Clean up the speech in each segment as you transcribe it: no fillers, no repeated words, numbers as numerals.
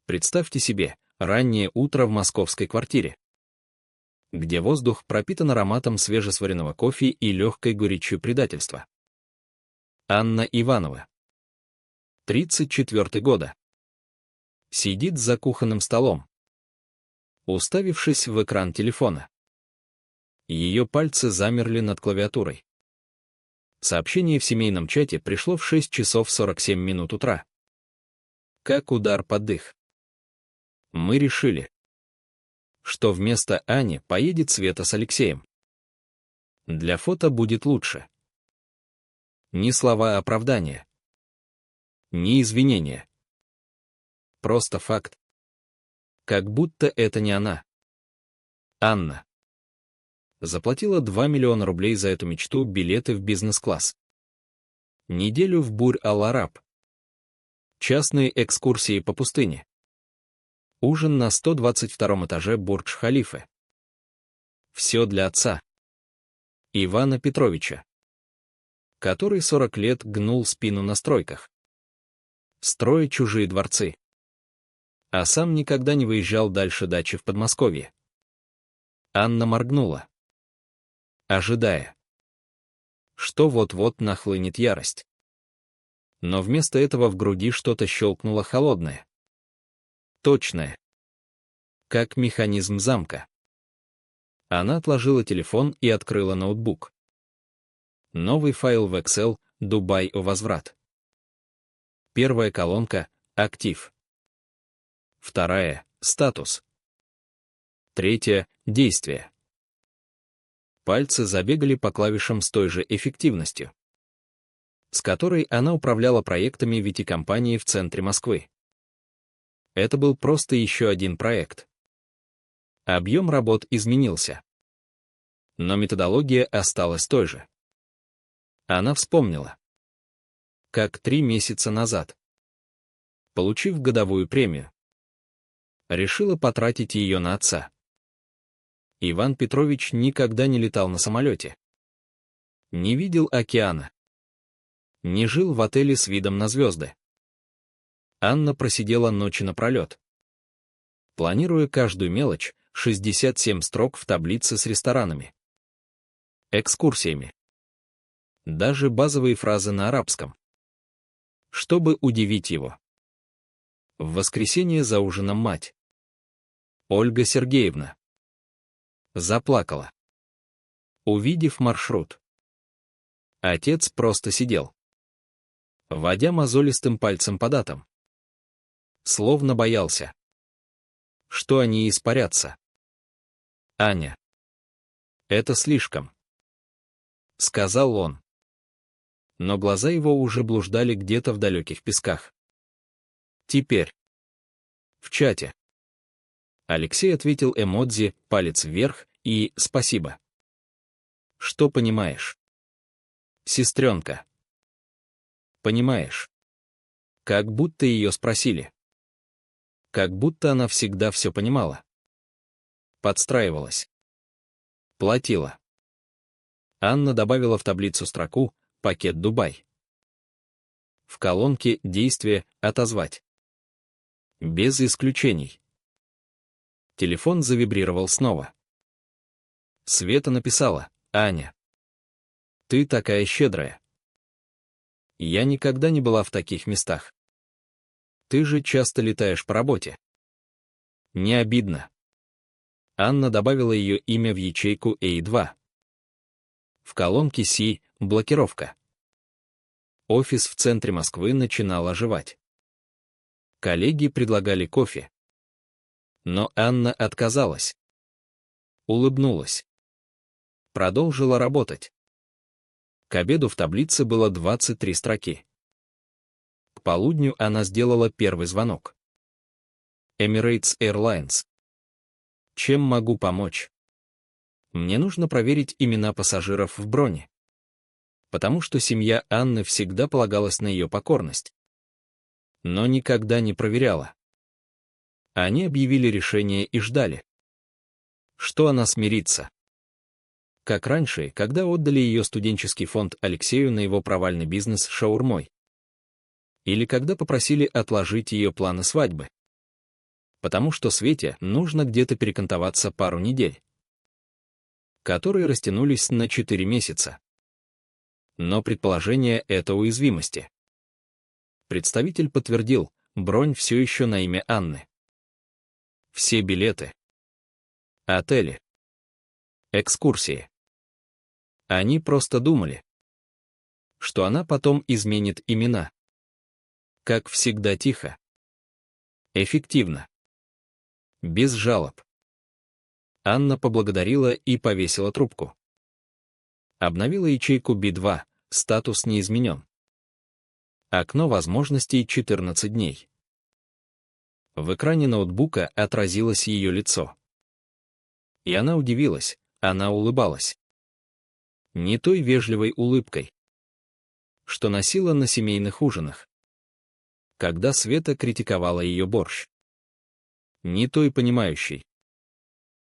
Представьте себе, раннее утро в московской квартире, где воздух пропитан ароматом свежесваренного кофе и легкой горечью предательства. Анна Иванова. 34 года. Сидит за кухонным столом, уставившись в экран телефона. Ее пальцы замерли над клавиатурой. Сообщение в семейном чате пришло в 6 часов 47 минут утра. Как удар под дых. Мы решили, что вместо Ани поедет Света с Алексеем. Для фото будет лучше. Ни слова оправдания, ни извинения. Просто факт. Как будто это не она. Анна заплатила 2 миллиона рублей за эту мечту, билеты в бизнес-класс. Неделю в Бурь-Аль-Араб. Частные экскурсии по пустыне. Ужин на 122 этаже Бурдж-Халифы. Все для отца. Ивана Петровича, который 40 лет гнул спину на стройках, строя чужие дворцы, а сам никогда не выезжал дальше дачи в Подмосковье. Анна моргнула, ожидая, что вот-вот нахлынет ярость. Но вместо этого в груди что-то щелкнуло холодное, точное, как механизм замка. Она отложила телефон и открыла ноутбук. Новый файл в Excel, Дубай о возврат. Первая колонка — актив. Вторая — статус. Третья — действие. Пальцы забегали по клавишам с той же эффективностью, с которой она управляла проектами VT-компании в центре Москвы. Это был просто еще один проект. Объем работ изменился, но методология осталась той же. Она вспомнила, как 3 месяца назад, получив годовую премию, решила потратить ее на отца. Иван Петрович никогда не летал на самолете, не видел океана, не жил в отеле с видом на звезды. Анна просидела ночи напролет, планируя каждую мелочь, 67 строк в таблице с ресторанами, экскурсиями, даже базовые фразы на арабском, чтобы удивить его. В воскресенье за ужином мать, Ольга Сергеевна, заплакала, увидев маршрут. Отец просто сидел, водя мозолистым пальцем по датам, словно боялся, что они испарятся. «Аня, это слишком», — сказал он. Но глаза его уже блуждали где-то в далеких песках. Теперь. В чате. Алексей ответил эмодзи, палец вверх и «спасибо». Что понимаешь? Сестренка. Понимаешь? Как будто ее спросили. Как будто она всегда все понимала. Подстраивалась. Платила. Анна добавила в таблицу строку «Пакет Дубай». В колонке «Действие» «Отозвать». Без исключений. Телефон завибрировал снова. Света написала: «Аня, ты такая щедрая. Я никогда не была в таких местах. Ты же часто летаешь по работе. Не обидно». Анна добавила ее имя в ячейку A2. В колонке C — блокировка. Офис в центре Москвы начинал оживать. Коллеги предлагали кофе. Но Анна отказалась. Улыбнулась. Продолжила работать. К обеду в таблице было 23 строки. К полудню она сделала первый звонок. Emirates Airlines. Чем могу помочь? Мне нужно проверить имена пассажиров в броне, потому что семья Анны всегда полагалась на ее покорность, но никогда не проверяла. Они объявили решение и ждали, что она смирится. Как раньше, когда отдали ее студенческий фонд Алексею на его провальный бизнес с шаурмой. Или когда попросили отложить ее планы свадьбы. потому что Свете нужно где-то перекантоваться пару недель, которые растянулись на 4 месяца. Но предположение — это уязвимости. Представитель подтвердил, бронь все еще на имя Анны. Все билеты, отели, экскурсии. Они просто думали, что она потом изменит имена. Как всегда тихо, эффективно, без жалоб. Анна поблагодарила и повесила трубку. Обновила ячейку B2, статус не изменен. Окно возможностей 14 дней. В экране ноутбука отразилось ее лицо. И она удивилась, она улыбалась. Не той вежливой улыбкой, что носила на семейных ужинах, когда Света критиковала ее борщ. Не той понимающей,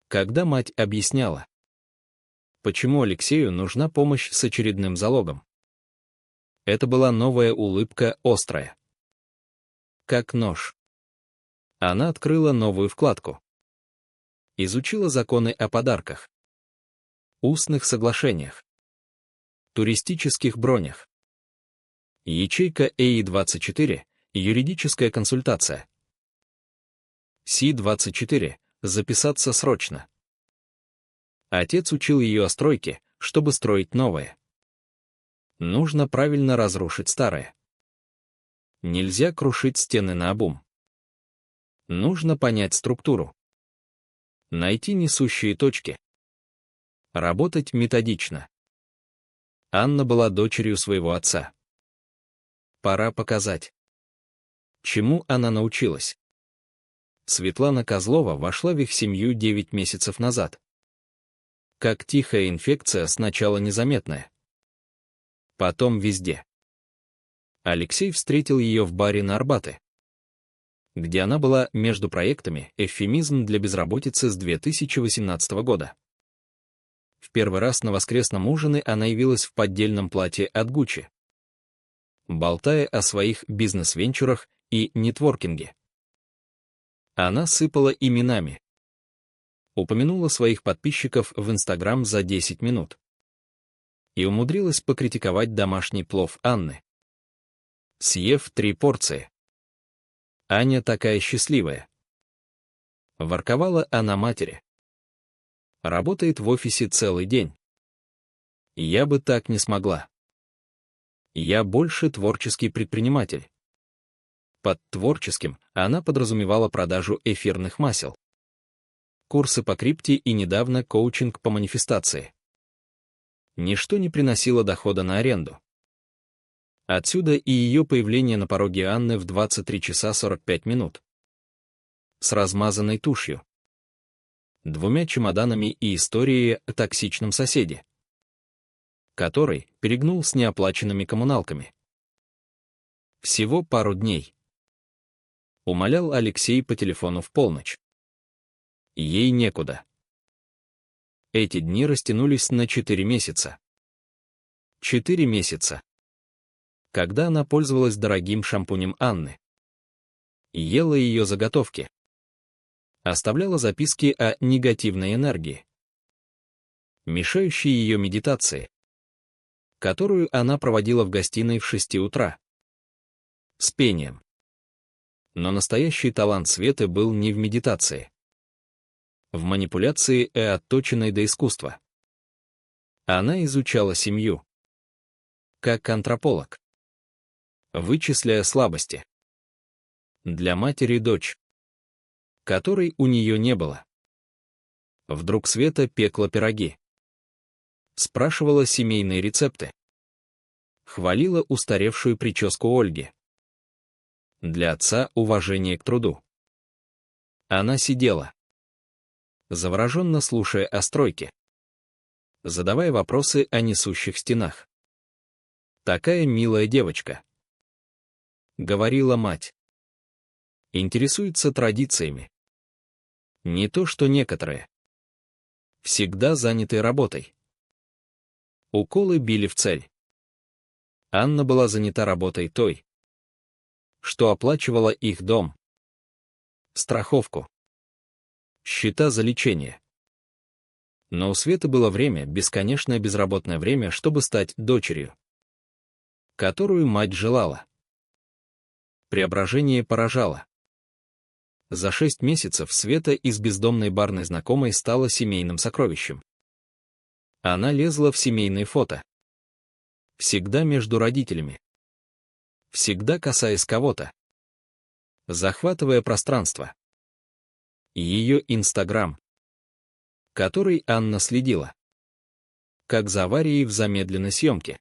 когда мать объясняла, почему Алексею нужна помощь с очередным залогом. Это была новая улыбка, острая, как нож. Она открыла новую вкладку. Изучила законы о подарках, устных соглашениях, туристических бронях. Ячейка ЭИ-24, юридическая консультация. Си-24, записаться срочно. Отец учил ее о стройке, чтобы строить новое. Нужно правильно разрушить старое. Нельзя крушить стены наобум. Нужно понять структуру. Найти несущие точки. Работать методично. Анна была дочерью своего отца. Пора показать, чему она научилась. Светлана Козлова вошла в их семью 9 месяцев назад. Как тихая инфекция, сначала незаметная. Потом везде. Алексей встретил ее в баре на Арбате, где она была между проектами, эвфемизм для безработицы с 2018 года. В первый раз на воскресном ужине она явилась в поддельном платье от Гуччи, болтая о своих бизнес-венчурах и нетворкинге. Она сыпала именами. Упомянула своих подписчиков в Инстаграм за 10 минут. И умудрилась покритиковать домашний плов Анны, съев 3 порции. Аня такая счастливая. Ворковала она матери. Работает в офисе целый день. Я бы так не смогла. Я больше творческий предприниматель. Под творческим она подразумевала продажу эфирных масел, курсы по крипте и недавно коучинг по манифестации. Ничто не приносило дохода на аренду. Отсюда и ее появление на пороге Анны в 23 часа 45 минут. С размазанной тушью, 2 чемоданами и историей о токсичном соседе, который перегнул с неоплаченными коммуналками. Всего пару дней. Умолял Алексей по телефону в полночь. Ей некуда. Эти дни растянулись на 4 месяца. 4 месяца. Когда она пользовалась дорогим шампунем Анны. Ела ее заготовки. Оставляла записки о негативной энергии, мешающей ее медитации, которую она проводила в гостиной в 6 утра. С пением. Но настоящий талант Светы был не в медитации. В манипуляции и отточенной до искусства. Она изучала семью. Как антрополог. Вычисляя слабости. Для матери дочь, которой у нее не было. Вдруг Света пекла пироги. Спрашивала семейные рецепты. Хвалила устаревшую прическу Ольги. Для отца уважение к труду. Она сидела, завороженно слушая о стройке, задавая вопросы о несущих стенах. Такая милая девочка. Говорила мать. Интересуется традициями. Не то что некоторые. Всегда заняты работой. Уколы били в цель. Анна была занята работой той, что оплачивала их дом. страховку, счета за лечение. Но у Светы было время, бесконечное безработное время, чтобы стать дочерью, которую мать желала. Преображение поражало. За 6 месяцев Света из бездомной барной знакомой стала семейным сокровищем. Она лезла в семейные фото. Всегда между родителями. Всегда касаясь кого-то. Захватывая пространство. Ее Инстаграм, который Анна следила. Как за аварией в замедленной съемке.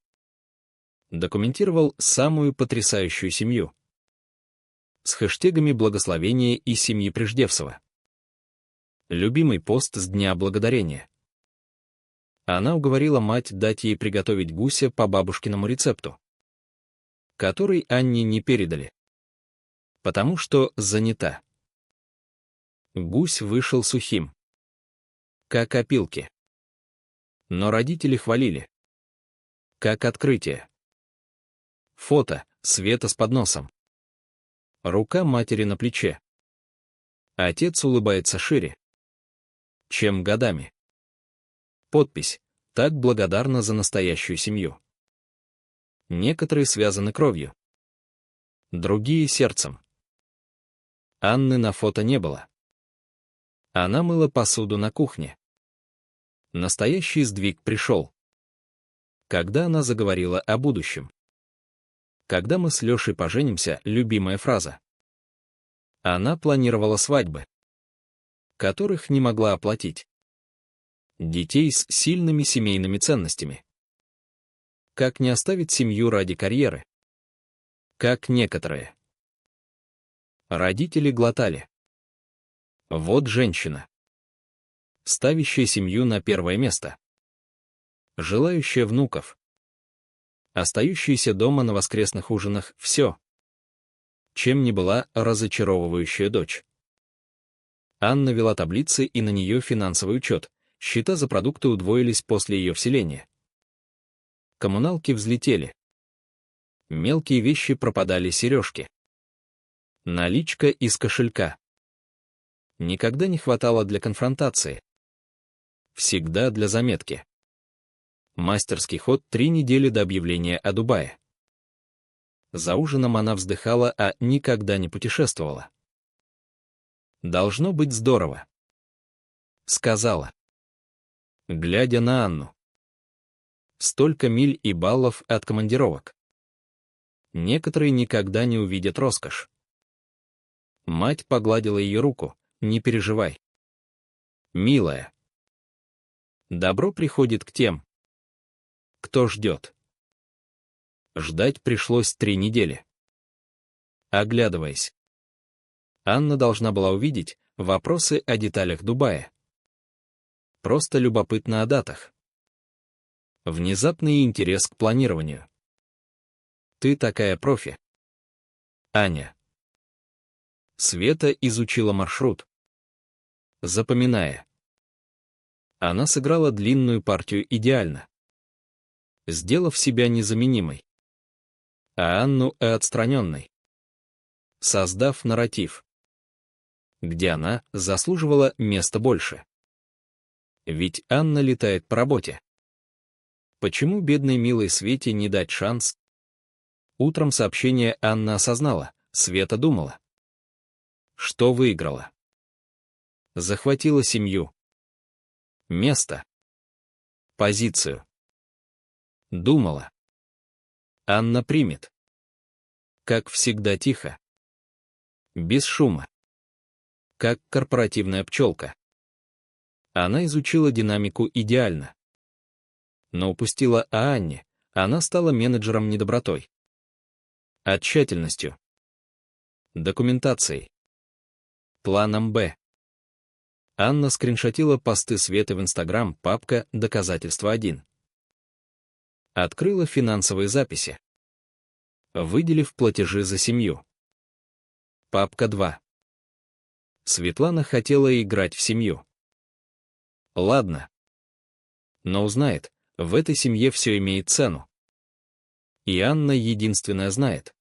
Документировал самую потрясающую семью. С хэштегами благословения и семьи Преждевсова. Любимый пост с Дня Благодарения. Она уговорила мать дать ей приготовить гуся по бабушкиному рецепту, который Анне не передали, потому что занята. Гусь вышел сухим, как опилки. Но родители хвалили. Как открытие. Фото, Света с подносом. Рука матери на плече. Отец улыбается шире, чем годами. Подпись: «Так благодарна за настоящую семью». Некоторые связаны кровью, другие — сердцем. Анны на фото не было. Она мыла посуду на кухне. Настоящий сдвиг пришел, когда она заговорила о будущем. «Когда мы с Лешей поженимся» — любимая фраза. Она планировала свадьбы, которых не могла оплатить. Детей с сильными семейными ценностями. Как не оставить семью ради карьеры? Как некоторые. Родители глотали. Вот женщина, ставящая семью на первое место. Желающая внуков. Остающаяся дома на воскресных ужинах — все, чем не была разочаровывающая дочь. Анна вела таблицы и на нее финансовый учет, счета за продукты удвоились после ее вселения. Коммуналки взлетели. Мелкие вещи пропадали, сережки. Наличка из кошелька. Никогда не хватало для конфронтации. Всегда для заметки. Мастерский ход 3 недели до объявления о Дубае. За ужином она вздыхала, а никогда не путешествовала. «Должно быть здорово», — сказала, глядя на Анну. Столько миль и баллов от командировок. Некоторые никогда не увидят роскошь. Мать погладила ее руку. «Не переживай, милая. Добро приходит к тем, кто ждет». Ждать пришлось 3 недели. Оглядываясь, Анна должна была увидеть вопросы о деталях Дубая. Просто любопытно о датах. Внезапный интерес к планированию. «Ты такая профи, Аня». Света изучила маршрут, запоминая. Она сыграла длинную партию идеально, сделав себя незаменимой, а Анну отстраненной, создав нарратив, где она заслуживала места больше. Ведь Анна летает по работе. Почему бедной милой Свете не дать шанс? Утром сообщение Анна осознала, Света думала, что выиграла. Захватила семью, место, позицию. Думала, Анна примет. Как всегда тихо, без шума, как корпоративная пчелка. Она изучила динамику идеально, но упустила о Анне. Она стала менеджером недобротой, а тщательностью, документацией, планом «Б». Анна скриншотила посты Светы в Инстаграм, папка «Доказательство 1». Открыла финансовые записи, выделив платежи за семью. Папка 2. Светлана хотела играть в семью. Ладно. Но узнает, в этой семье все имеет цену. И Анна единственная знает.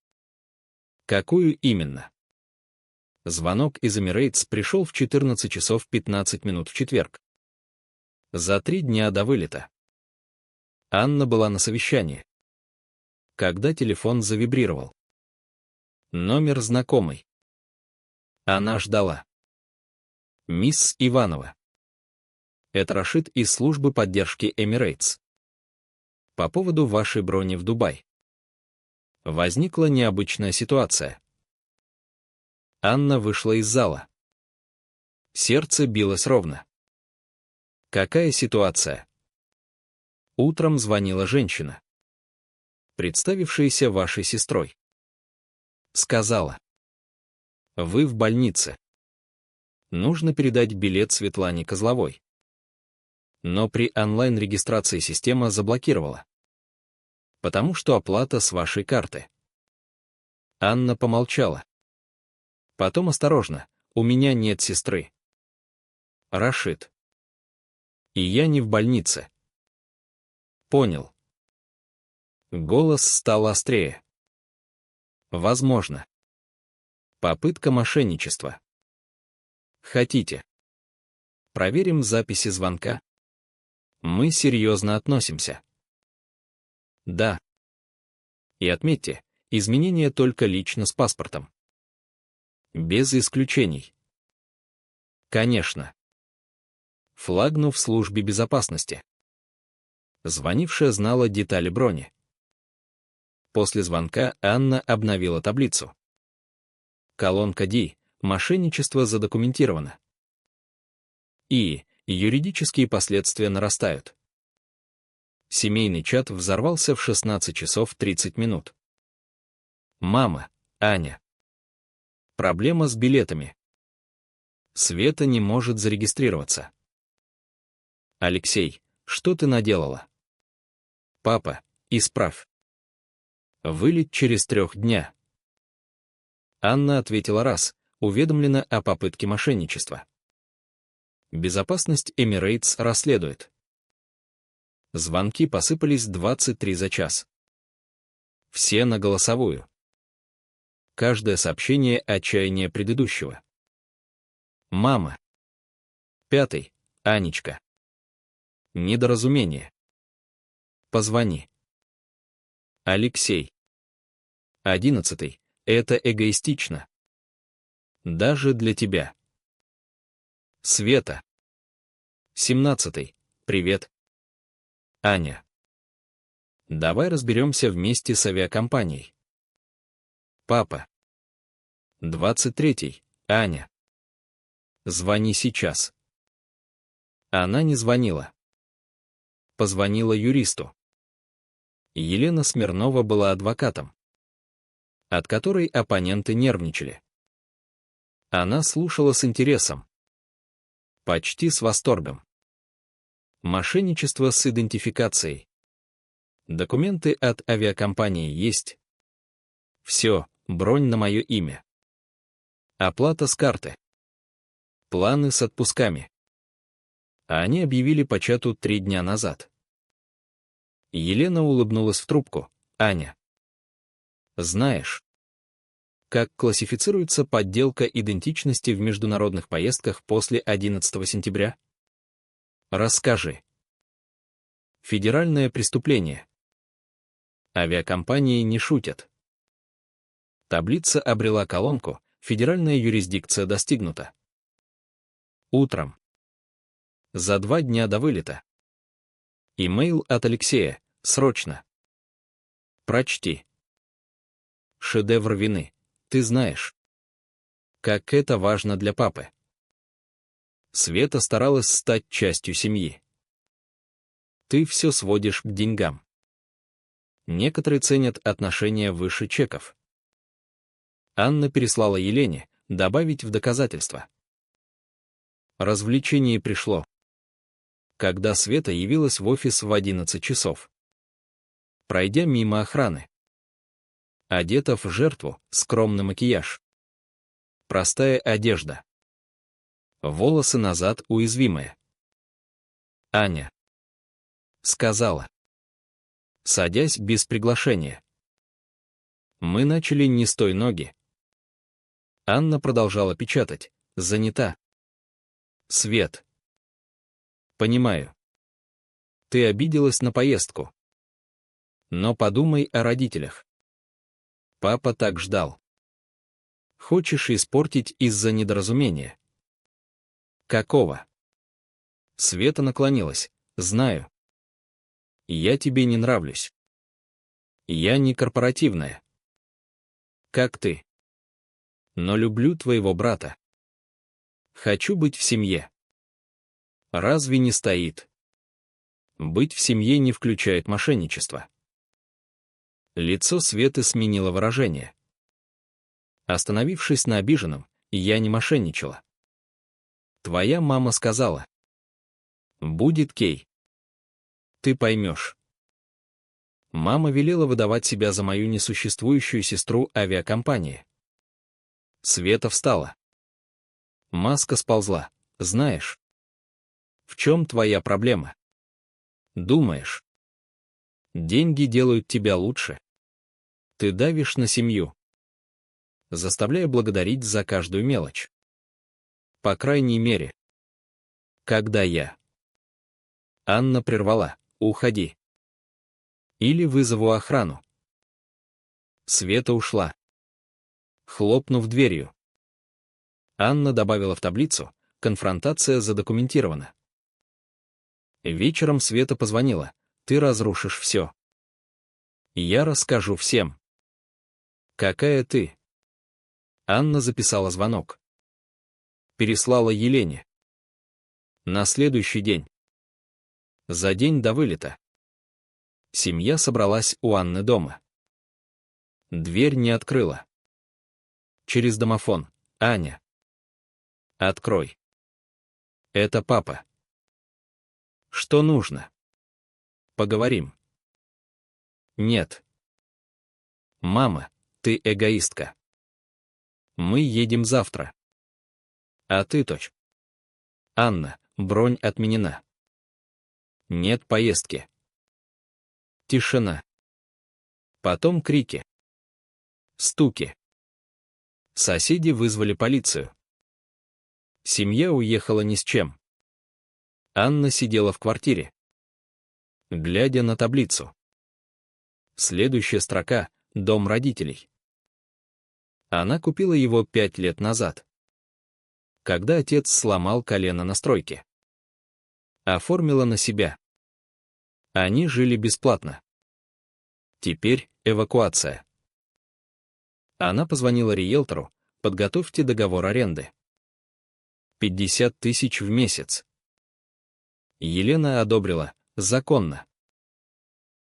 Какую именно? Звонок из Emirates пришел в 14 часов 15 минут в четверг. За 3 дня до вылета. Анна была на совещании. Когда телефон завибрировал. Номер знакомый. Она ждала. Мисс Иванова. Это Рашид из службы поддержки Emirates. По поводу вашей брони в Дубай. Возникла необычная ситуация. Анна вышла из зала. Сердце билось ровно. Какая ситуация? Утром звонила женщина, представившаяся вашей сестрой. Сказала: вы в больнице. Нужно передать билет Светлане Козловой. Но при онлайн-регистрации система заблокировала. Потому что оплата с вашей карты. Анна помолчала. Потом осторожно: у меня нет сестры. Рашид. И я не в больнице. Понял. Голос стал острее. Возможно. Попытка мошенничества. Хотите? Проверим записи звонка. Мы серьезно относимся. Да. И отметьте, изменения только лично с паспортом. Без исключений. Конечно. Флагну в службе безопасности. Звонившая знала детали брони. После звонка Анна обновила таблицу. Колонка D. Мошенничество задокументировано. И юридические последствия нарастают. Семейный чат взорвался в 16 часов 30 минут. Мама, Аня. Проблема с билетами. Света не может зарегистрироваться. Алексей, что ты наделала? Папа, исправь. Вылет через 3 дня. Анна ответила раз, уведомлена о попытке мошенничества. Безопасность Emirates расследует. Звонки посыпались 23 за час. Все на голосовую. Каждое сообщение отчаяние предыдущего. Мама. 5. Анечка. Недоразумение. Позвони. Алексей. 11. Это эгоистично. Даже для тебя. Света. 17. Привет. Аня. Давай разберемся вместе с авиакомпанией. Папа. 23. Аня. Звони сейчас. Она не звонила. Позвонила юристу. Елена Смирнова была адвокатом, от которой оппоненты нервничали. Она слушала с интересом. Почти с восторгом. Мошенничество с идентификацией. Документы от авиакомпании есть. Все, бронь на мое имя. Оплата с карты. Планы с отпусками. А они объявили по чату 3 дня назад. Елена улыбнулась в трубку. Аня. Знаешь, как классифицируется подделка идентичности в международных поездках после 11 сентября? Расскажи. Федеральное преступление. Авиакомпании не шутят. Таблица обрела колонку, федеральная юрисдикция достигнута. Утром. За 2 дня до вылета. Имейл от Алексея, срочно. Прочти. Шедевр вины, ты знаешь. Как это важно для папы. Света старалась стать частью семьи. Ты все сводишь к деньгам. Некоторые ценят отношения выше чеков. Анна переслала Елене, добавить в доказательство. Развлечение пришло. Когда Света явилась в офис в 11 часов. Пройдя мимо охраны. Одета в жертву, скромный макияж. Простая одежда. Волосы назад уязвимые. Аня. Сказала. Садясь без приглашения. Мы начали не с той ноги. Анна продолжала печатать. Занята. Свет. Понимаю. Ты обиделась на поездку. Но подумай о родителях. Папа так ждал. Хочешь испортить из-за недоразумения? Какого? Света наклонилась. Знаю. Я тебе не нравлюсь. Я не корпоративная. Как ты. Но люблю твоего брата. Хочу быть в семье. Разве не стоит? Быть в семье не включает мошенничество. Лицо Светы сменило выражение. Остановившись на обиженном, я не мошенничала. Твоя мама сказала. Будет Кей. Ты поймешь. Мама велела выдавать себя за мою несуществующую сестру авиакомпании. Света встала. Маска сползла. Знаешь. В чем твоя проблема? Думаешь. Деньги делают тебя лучше. Ты давишь на семью, заставляя благодарить за каждую мелочь. По крайней мере. Когда я. Анна прервала. Уходи. Или вызову охрану. Света ушла. Хлопнув дверью. Анна добавила в таблицу. Конфронтация задокументирована. Вечером Света позвонила. Ты разрушишь все. Я расскажу всем. Какая ты? Анна записала звонок. Переслала Елене. На следующий день. За день до вылета. Семья собралась у Анны дома. Дверь не открыла. Через домофон. Аня. Открой. Это папа. Что нужно? Поговорим. Нет. Мама, ты эгоистка. Мы едем завтра. А ты, дочь? Анна, бронь отменена. Нет поездки. Тишина. Потом крики. Стуки. Соседи вызвали полицию. Семья уехала ни с чем. Анна сидела в квартире, глядя на таблицу. Следующая строка — дом родителей. Она купила его 5 лет назад, когда отец сломал колено на стройке. Оформила на себя. Они жили бесплатно. Теперь эвакуация. Она позвонила риэлтору. Подготовьте договор аренды. 50 тысяч в месяц. Елена одобрила. Законно.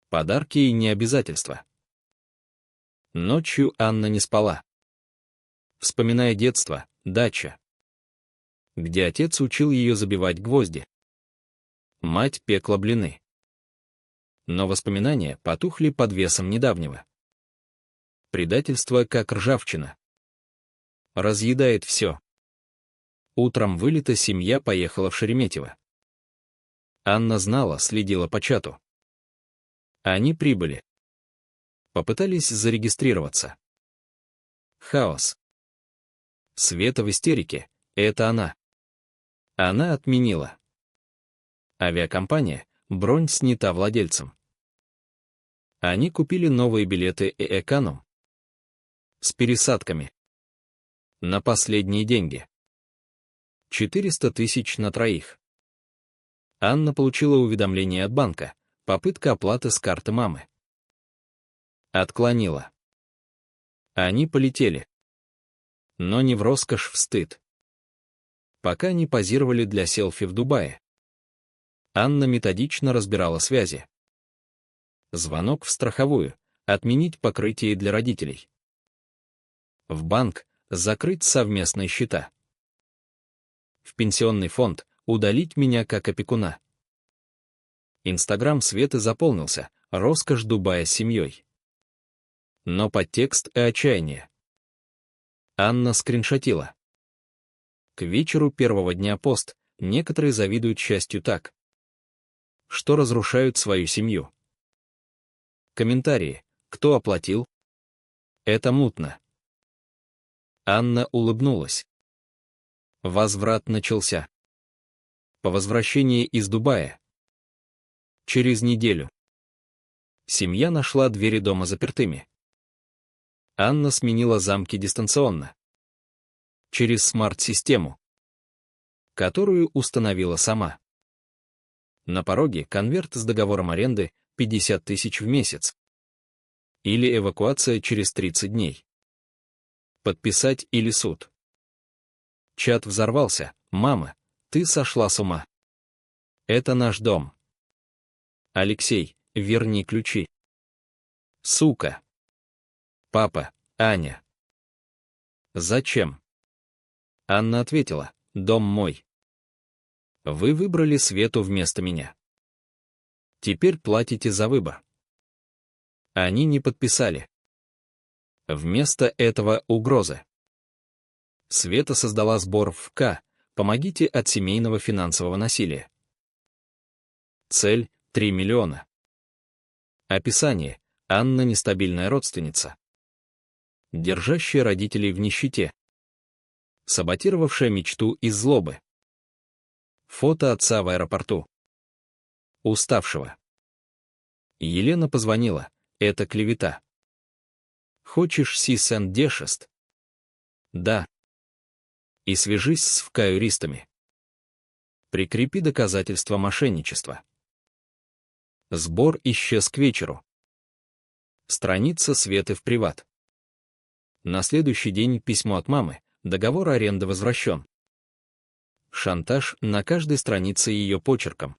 Подарки и не обязательства. Ночью Анна не спала. Вспоминая детство, дача, где отец учил ее забивать гвозди. Мать пекла блины. Но воспоминания потухли под весом недавнего. Предательство как ржавчина. Разъедает все. Утром вылета семья поехала в Шереметьево. Анна знала, следила по чату. Они прибыли. Попытались зарегистрироваться. Хаос. Света в истерике. Это она. Она отменила. Авиакомпания, бронь снята владельцем. Они купили новые билеты и эконом. С пересадками. На последние деньги. 400 тысяч на троих. Анна получила уведомление от банка. Попытка оплаты с карты мамы. Отклонила. Они полетели. Но не в роскошь, в стыд. Пока не позировали для селфи в Дубае. Анна методично разбирала связи. Звонок в страховую. Отменить покрытие для родителей. В банк. Закрыть совместные счета. В пенсионный фонд. Удалить меня как опекуна. Инстаграм Светы заполнился. Роскошь Дубая с семьей. Но подтекст и отчаяние. Анна скриншотила. К вечеру первого дня пост. Некоторые завидуют счастью так, что разрушают свою семью. Комментарии. Кто оплатил? Это мутно. Анна улыбнулась. Возврат начался. По возвращении из Дубая. Через неделю. Семья нашла двери дома запертыми. Анна сменила замки дистанционно. Через смарт-систему, которую установила сама. На пороге конверт с договором аренды 50 тысяч в месяц. Или эвакуация через 30 дней. Подписать или суд. Чат взорвался. «Мама, ты сошла с ума. Это наш дом. Алексей, верни ключи. Сука. Папа, Аня. Зачем?» Анна ответила: «Дом мой. Вы выбрали Свету вместо меня. Теперь платите за выбор». Они не подписали. Вместо этого угрозы. Света создала сбор в ВК «Помогите от семейного финансового насилия». Цель — 3 миллиона. Описание: Анна — нестабильная родственница, держащая родителей в нищете, саботировавшая мечту из злобы. Фото отца в аэропорту. Уставшего. Елена позвонила. Это клевета. Хочешь сис энд дешест? Да. И свяжись с ФК-юристами. Прикрепи доказательства мошенничества. Сбор исчез к вечеру. Страница Светы в приват. На следующий день письмо от мамы. Договор аренды возвращен. Шантаж на каждой странице ее почерком.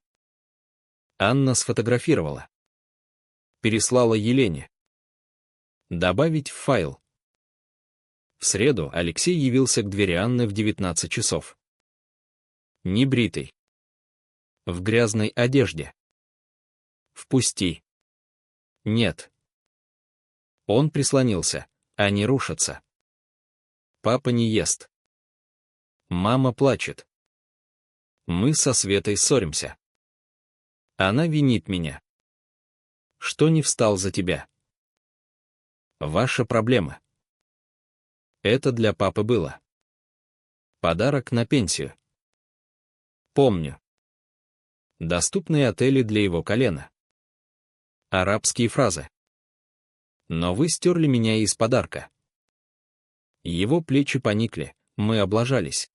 Анна сфотографировала. Переслала Елене. Добавить в файл. В среду Алексей явился к двери Анны в 19 часов. Небритый. В грязной одежде. Впусти. Нет. Он прислонился. Они рушатся. Папа не ест. Мама плачет. Мы со Светой ссоримся. Она винит меня. Что не встал за тебя? Ваша проблема. Это для папы было. Подарок на пенсию. Помню. Доступные отели для его колена. Арабские фразы. Но вы стерли меня из подарка. Его плечи поникли, мы облажались.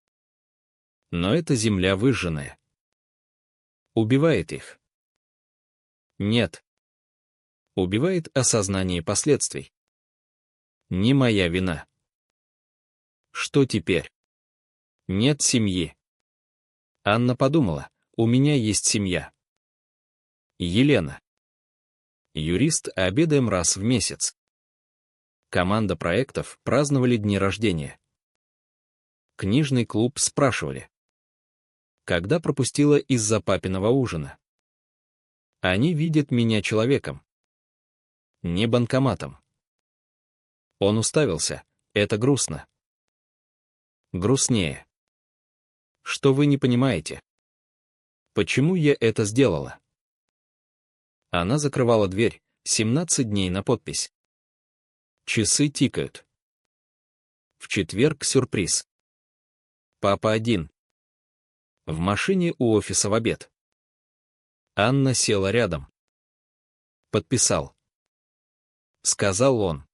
Но это земля выжженная. Убивает их. Нет. Убивает осознание последствий. Не моя вина. Что теперь? Нет семьи. Анна подумала: у меня есть семья. Елена. Юрист, обедаем раз в месяц. Команда проектов праздновали дни рождения. Книжный клуб спрашивали, когда пропустила из-за папиного ужина. Они видят меня человеком, не банкоматом. Он уставился. Это грустно. Грустнее. Что вы не понимаете? Почему я это сделала? Она закрывала дверь. 17 дней на подпись. Часы тикают. В четверг сюрприз. Папа один. В машине у офиса в обед. Анна села рядом. Подписал. Сказал он,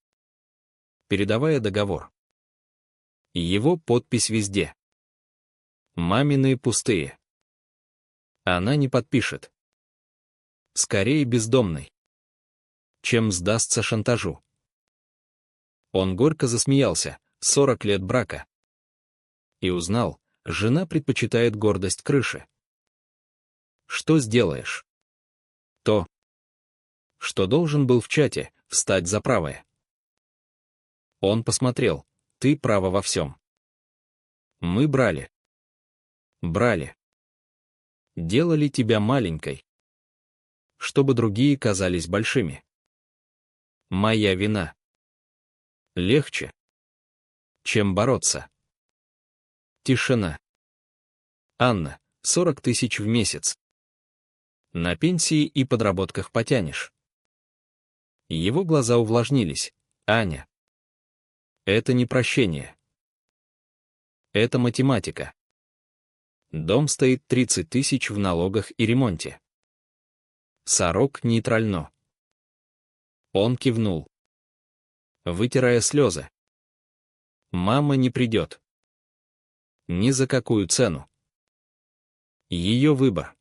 передавая договор. Его подпись везде. Мамины пустые. Она не подпишет. Скорее бездомный, чем сдастся шантажу. Он горько засмеялся. 40 лет брака. И узнал, жена предпочитает гордость крыши. Что сделаешь? То, что должен был в чате, встать за правое. Он посмотрел. Ты права во всем. Мы брали. Брали. Делали тебя маленькой, чтобы другие казались большими. Моя вина. Легче, чем бороться. Тишина. Анна, 40 тысяч в месяц. На пенсии и подработках потянешь. Его глаза увлажнились. Аня. Это не прощение. Это математика. Дом стоит 30 тысяч в налогах и ремонте. Сорок нейтрально. Он кивнул, вытирая слезы. Мама не придет. Ни за какую цену. Ее выбор.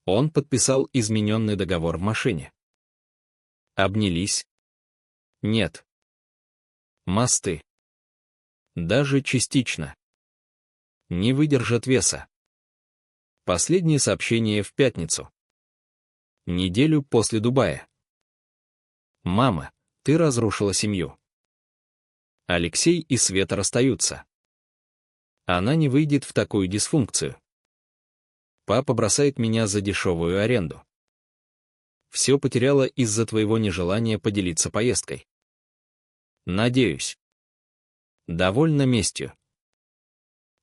Он подписал измененный договор в машине. Обнялись? Нет. Мосты. Даже частично. Не выдержат веса. Последнее сообщение в пятницу. Неделю после Дубая. Мама, ты разрушила семью. Алексей и Света расстаются. Она не выйдет в такую дисфункцию. Папа бросает меня за дешевую аренду. Все потеряла из-за твоего нежелания поделиться поездкой. Надеюсь. Довольно местью.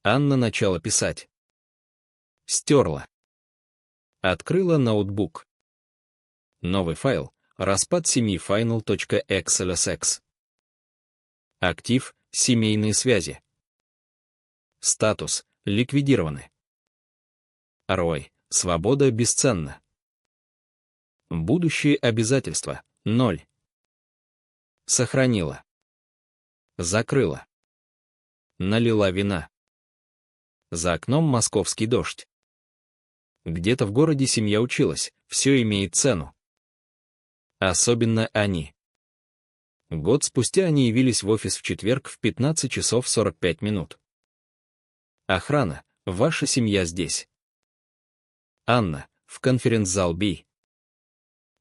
Анна начала писать. Стерла. Открыла ноутбук. Новый файл. Распад семьи final.xlsx. Актив. Семейные связи. Статус. Ликвидированы. ROI. Свобода бесценна. Будущие обязательства. 0. Сохранила. Закрыла. Налила вина. За окном московский дождь. Где-то в городе семья училась, все имеет цену. Особенно они. Год спустя они явились в офис в четверг в 15 часов 45 минут. Охрана, ваша семья здесь. Анна, в конференц-зал Би.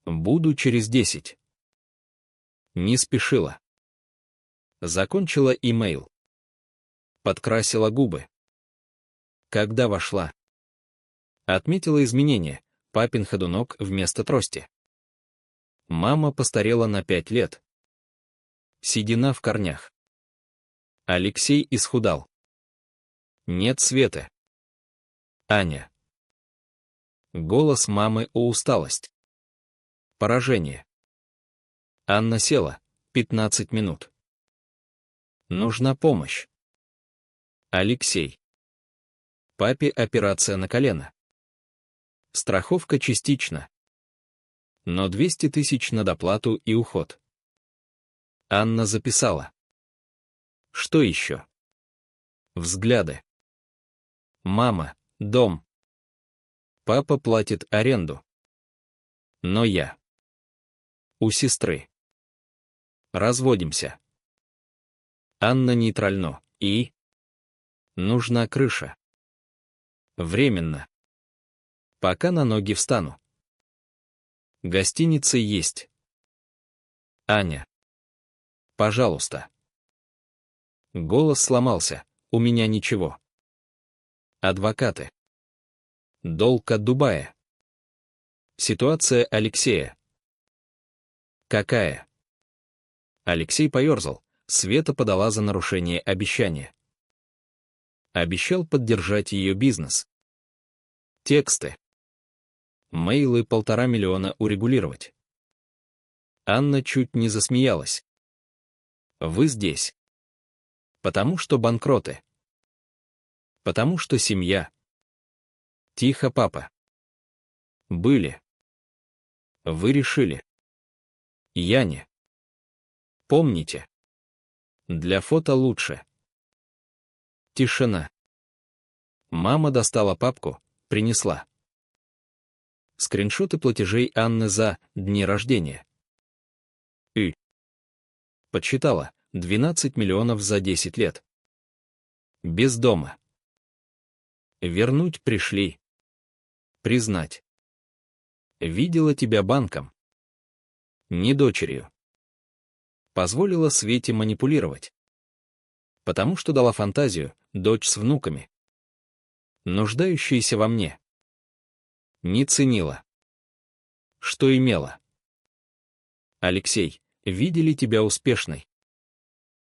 Буду через 10. Не спешила. Закончила имейл. Подкрасила губы. Когда вошла. Отметила изменения, папин ходунок вместо трости. Мама постарела на 5 лет. Седина в корнях. Алексей исхудал. Нет Светы. Аня. Голос мамы о усталость. Поражение. Анна села. 15 минут. Нужна помощь. Алексей. Папе операция на колено. Страховка частично. Но 200 тысяч на доплату и уход. Анна записала. Что еще? Взгляды. Мама, дом. Папа платит аренду. Но я. У сестры. Разводимся. Анна нейтрально. И? Нужна крыша. Временно. Пока на ноги встану. Гостиница есть. Аня. Пожалуйста. Голос сломался. У меня ничего. Адвокаты. Долг от Дубая. Ситуация Алексея. Какая? Алексей поерзал. Света подала за нарушение обещания. Обещал поддержать ее бизнес. Тексты. Мейлы 1,5 миллиона урегулировать. Анна чуть не засмеялась. Вы здесь. Потому что банкроты. Потому что семья. Тихо, папа. Были. Вы решили. Я не. Помните. Для фото лучше. Тишина. Мама достала папку, принесла. Скриншоты платежей Анны за дни рождения. Подсчитала. 12 миллионов за 10 лет. Без дома. Вернуть пришли. Признать. Видела тебя банком. Не дочерью. Позволила Свете манипулировать. Потому что дала фантазию, дочь с внуками. Нуждающаяся во мне. Не ценила. Что имела. Алексей, видели тебя успешной.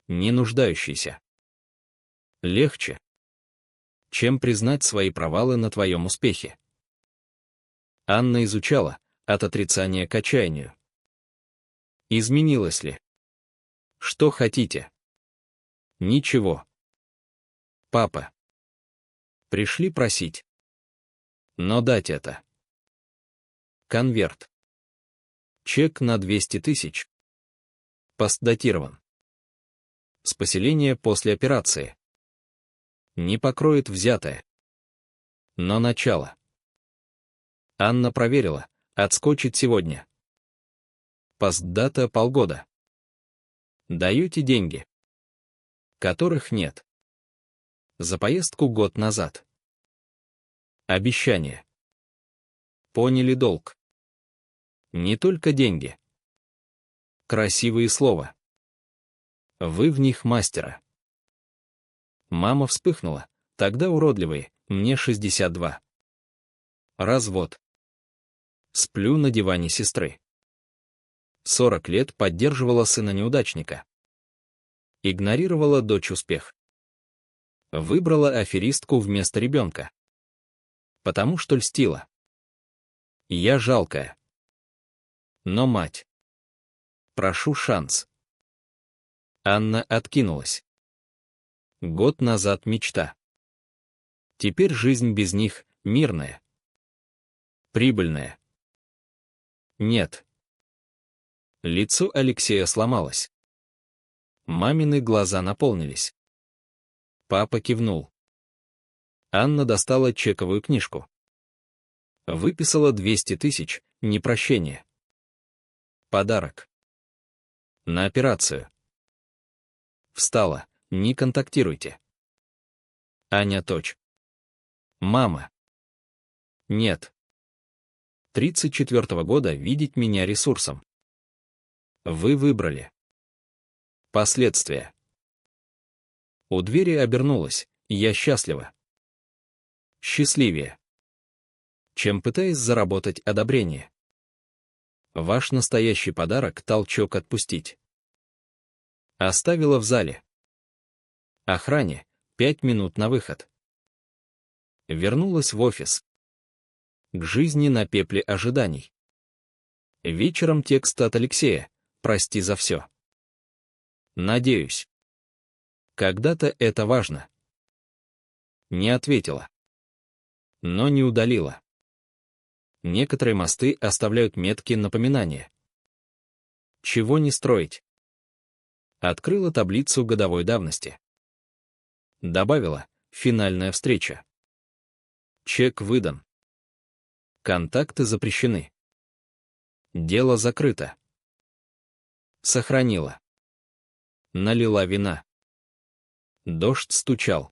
Не нуждающейся. Легче, чем признать свои провалы на твоем успехе. Анна изучала, от отрицания к отчаянию. Изменилось ли? Что хотите? Ничего. Папа. Пришли просить. Но дать это. Конверт. Чек на 200 тысяч. Постдатирован. С поселения после операции. Не покроет взятое. Но начало. Анна проверила, отскочит сегодня. Постдата полгода. Даете деньги? Которых нет. За поездку год назад. Обещание. Поняли долг. Не только деньги. Красивые слова. Вы в них мастера. Мама вспыхнула. Тогда уродливые, мне 62. Развод. Сплю на диване сестры. 40 лет поддерживала сына-неудачника. Игнорировала дочь успех. Выбрала аферистку вместо ребенка. Потому что льстила. Я жалкая. Но мать. Прошу шанс. Анна откинулась. Год назад мечта. Теперь жизнь без них мирная. Прибыльная. Нет. Лицо Алексея сломалось. Мамины глаза наполнились. Папа кивнул. Анна достала чековую книжку. Выписала 200 тысяч, не прощение. Подарок. На операцию. Встала, не контактируйте. Аня. Мама. Нет. 34-го года видеть меня ресурсом. Вы выбрали. Последствия. У двери обернулась, я счастлива. Счастливее. Чем пытаясь заработать одобрение. Ваш настоящий подарок — толчок отпустить. Оставила в зале. Охране 5 минут на выход. Вернулась в офис. К жизни на пепле ожиданий. Вечером текст от Алексея. Прости за все. Надеюсь. Когда-то это важно. Не ответила. Но не удалила. Некоторые мосты оставляют метки напоминания. Чего не строить? Открыла таблицу годовой давности. Добавила «Финальная встреча». Чек выдан. Контакты запрещены. Дело закрыто. Сохранила. Налила вина. Дождь стучал.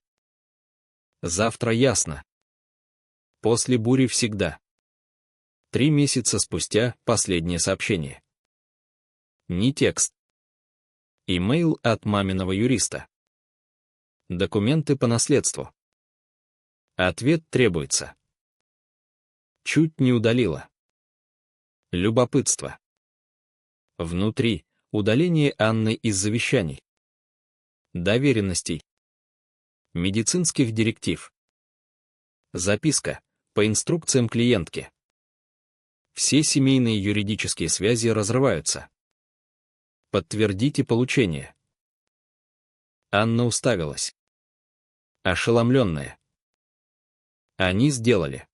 Завтра ясно. После бури всегда. 3 месяца спустя последнее сообщение. Не текст. Имейл от маминого юриста. Документы по наследству. Ответ требуется. Чуть не удалила. Любопытство. Внутри удаление Анны из завещаний. Доверенностей. Медицинских директив. Записка по инструкциям клиентки. Все семейные юридические связи разрываются. Подтвердите получение. Анна уставилась. Ошеломленная. Они сделали.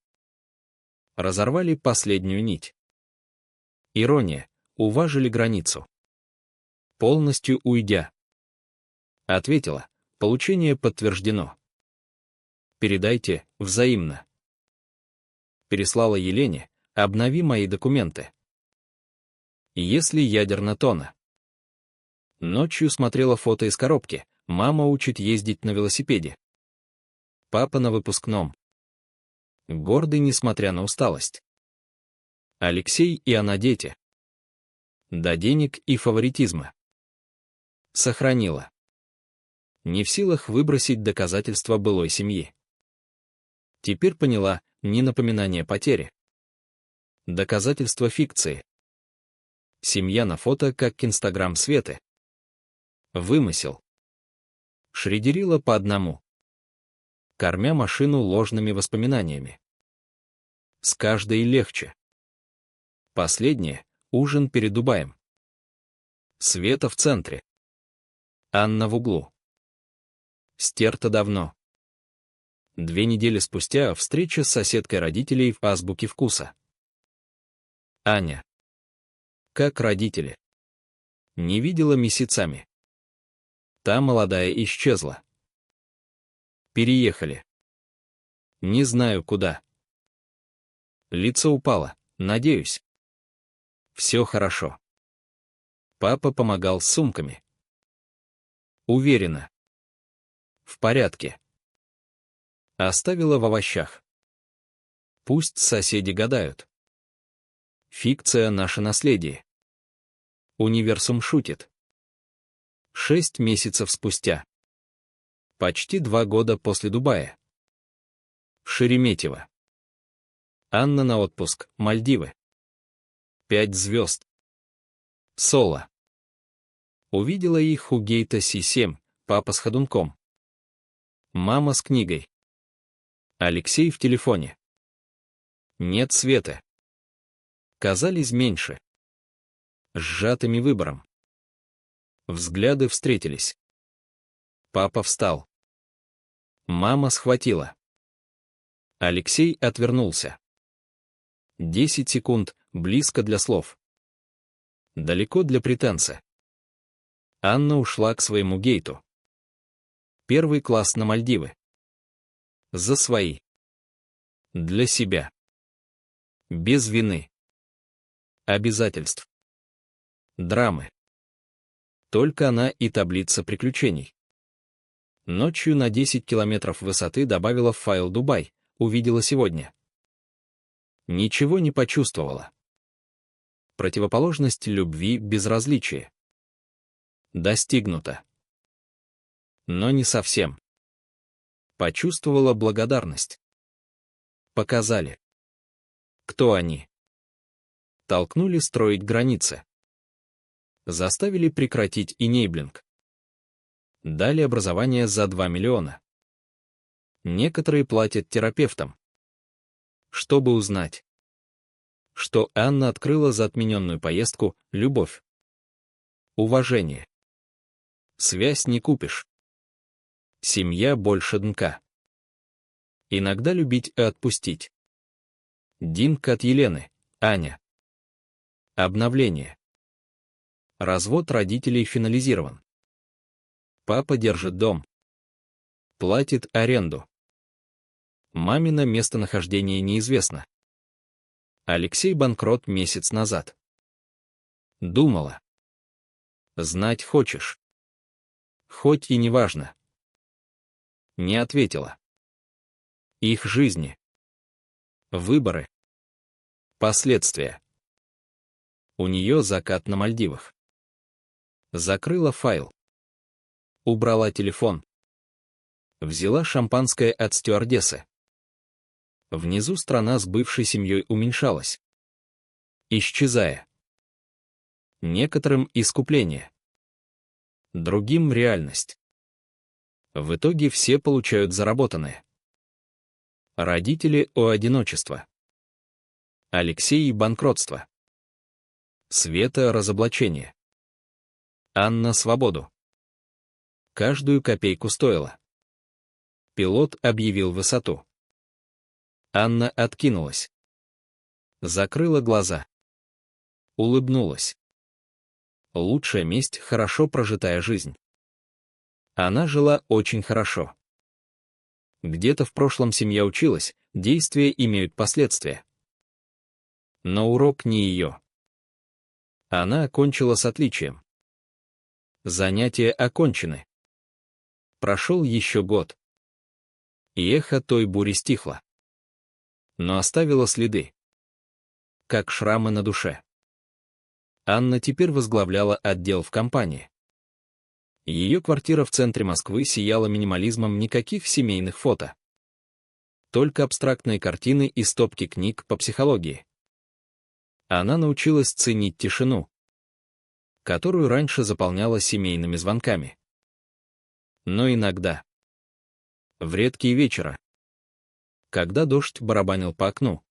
Разорвали последнюю нить. Ирония, уважили границу. Полностью уйдя. Ответила, получение подтверждено. Передайте, взаимно. Переслала Елене, обнови мои документы. Если ядерно тона. Ночью смотрела фото из коробки, мама учит ездить на велосипеде. Папа на выпускном. Гордый, несмотря на усталость. Алексей и она дети. До денег и фаворитизма. Сохранила. Не в силах выбросить доказательства былой семьи. Теперь поняла, не напоминание потери. Доказательства фикции. Семья на фото, как Инстаграм Светы. Вымысел. Шредерила по одному. Кормя машину ложными воспоминаниями. С каждой легче. Последнее — ужин перед Дубаем. Света в центре. Анна в углу. Стерта давно. 2 недели спустя встреча с соседкой родителей в азбуке вкуса. Аня. Как родители. Не видела месяцами. Та молодая исчезла. Переехали. Не знаю куда. Лицо упало, надеюсь. Все хорошо. Папа помогал с сумками. Уверена. В порядке. Оставила в овощах. Пусть соседи гадают. Фикция — наше наследие. Универсум шутит. 6 месяцев спустя. Почти 2 года после Дубая. Шереметьево. Анна на отпуск, Мальдивы. 5 звезд. Соло. Увидела их у гейта Си-7, папа с ходунком. Мама с книгой. Алексей в телефоне. Нет света. Казались меньше. Сжатыми выбором. Взгляды встретились. Папа встал. Мама схватила. Алексей отвернулся. 10 секунд, близко для слов. Далеко для претенса. Анна ушла к своему гейту. 1 класс на Мальдивы. За свои. Для себя. Без вины. Обязательств. Драмы. Только она и таблица приключений. Ночью на 10 километров высоты добавила в файл Дубай, увидела сегодня. Ничего не почувствовала. Противоположность любви — безразличие. Достигнуто. Но не совсем. Почувствовала благодарность. Показали. Кто они? Толкнули строить границы. Заставили прекратить инейблинг. Дали образование за 2 миллиона. Некоторые платят терапевтам. Чтобы узнать, что Анна открыла за отмененную поездку любовь. Уважение. Связь не купишь. Семья больше ДНК. Иногда любить и отпустить. Динка от Елены, Аня. Обновление. Развод родителей финализирован. Папа держит дом. Платит аренду. Мамино местонахождение неизвестно. Алексей банкрот месяц назад. Думала. Знать хочешь. Хоть и не важно. Не ответила. Их жизни. Выборы. Последствия. У нее закат на Мальдивах. Закрыла файл. Убрала телефон. Взяла шампанское от стюардессы. Внизу страна с бывшей семьей уменьшалась. Исчезая. Некоторым искупление. Другим реальность. В итоге все получают заработанное. Родители о одиночество. Алексей банкротство. Света разоблачение. Анна свободу. Каждую копейку стоила. Пилот объявил высоту. Анна откинулась. Закрыла глаза. Улыбнулась. Лучшая месть — хорошо прожитая жизнь. Она жила очень хорошо. Где-то в прошлом семья училась, действия имеют последствия. Но урок не ее. Она окончила с отличием. Занятия окончены. Прошел еще год. И эхо той бури стихло. Но оставило следы. Как шрамы на душе. Анна теперь возглавляла отдел в компании. Ее квартира в центре Москвы сияла минимализмом, никаких семейных фото. Только абстрактные картины и стопки книг по психологии. Она научилась ценить тишину, которую раньше заполняла семейными звонками. Но иногда, в редкие вечера, когда дождь барабанил по окну,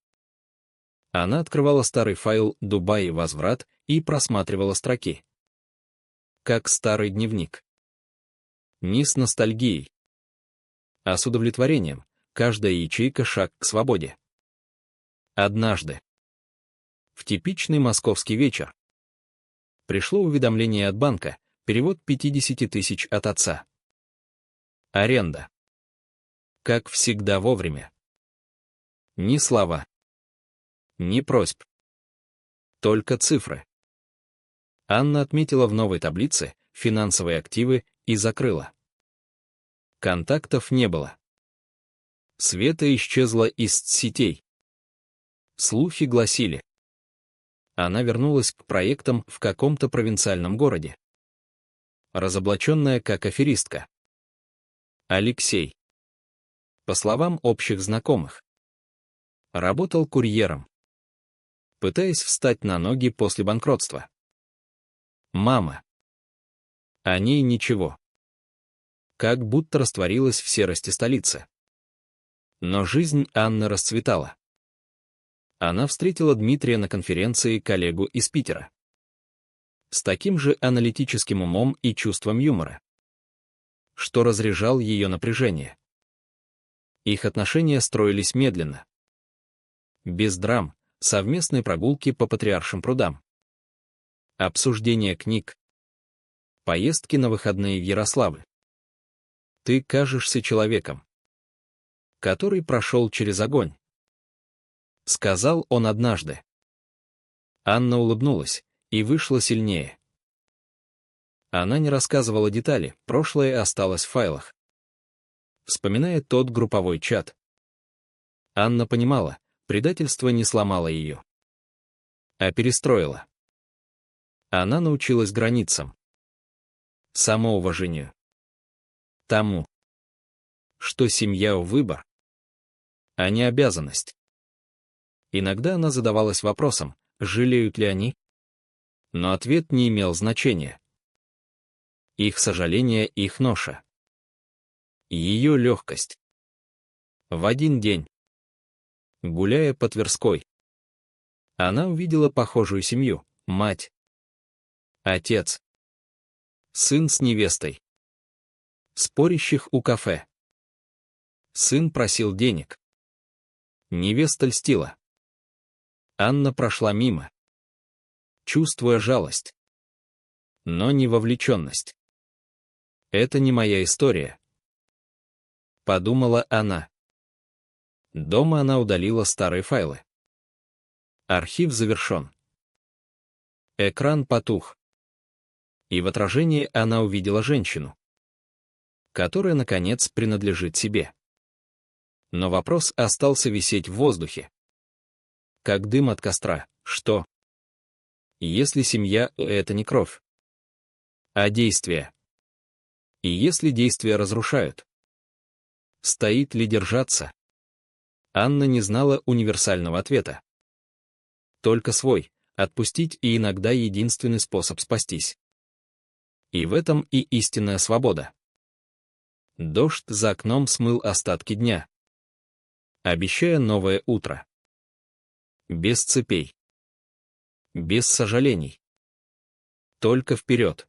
она открывала старый файл «Дубай. Возврат» и просматривала строки. Как старый дневник. Не с ностальгией, а с удовлетворением, каждая ячейка — шаг к свободе. Однажды, в типичный московский вечер, пришло уведомление от банка, перевод 50 тысяч от отца. Аренда. Как всегда вовремя. Ни слова, ни просьб. Только цифры. Анна отметила в новой таблице финансовые активы и закрыла. Контактов не было. Света исчезла из сетей. Слухи гласили. Она вернулась к проектам в каком-то провинциальном городе. Разоблаченная как аферистка. Алексей, по словам общих знакомых, работал курьером, пытаясь встать на ноги после банкротства. Мама. О ней ничего. Как будто растворилась в серости столицы. Но жизнь Анны расцветала. Она встретила Дмитрия на конференции, коллегу из Питера. С таким же аналитическим умом и чувством юмора, что разряжал ее напряжение. Их отношения строились медленно. Без драм, совместные прогулки по Патриаршим прудам. Обсуждение книг. Поездки на выходные в Ярославль. Ты кажешься человеком, который прошел через огонь, сказал он однажды. Анна улыбнулась и вышла сильнее. Она не рассказывала детали, прошлое осталось в файлах. Вспоминая тот групповой чат, Анна понимала, предательство не сломало ее, а перестроило. Она научилась границам, самоуважению, тому, что семья — выбор, а не обязанность. Иногда она задавалась вопросом, жалеют ли они? Но ответ не имел значения. Их сожаление — их ноша. Ее легкость. В один день, гуляя по Тверской, она увидела похожую семью: мать, отец, сын с невестой, спорящих у кафе. Сын просил денег. Невеста льстила. Анна прошла мимо, чувствуя жалость, но не вовлеченность. «Это не моя история», — подумала она. Дома она удалила старые файлы. Архив завершен. Экран потух. И в отражении она увидела женщину, которая, наконец, принадлежит себе. Но вопрос остался висеть в воздухе. Как дым от костра, что? Если семья — это не кровь, а действия. И если действия разрушают, стоит ли держаться? Анна не знала универсального ответа. Только свой, отпустить, и иногда единственный способ спастись. И в этом и истинная свобода. Дождь за окном смыл остатки дня, обещая новое утро. Без цепей, без сожалений. Только вперед.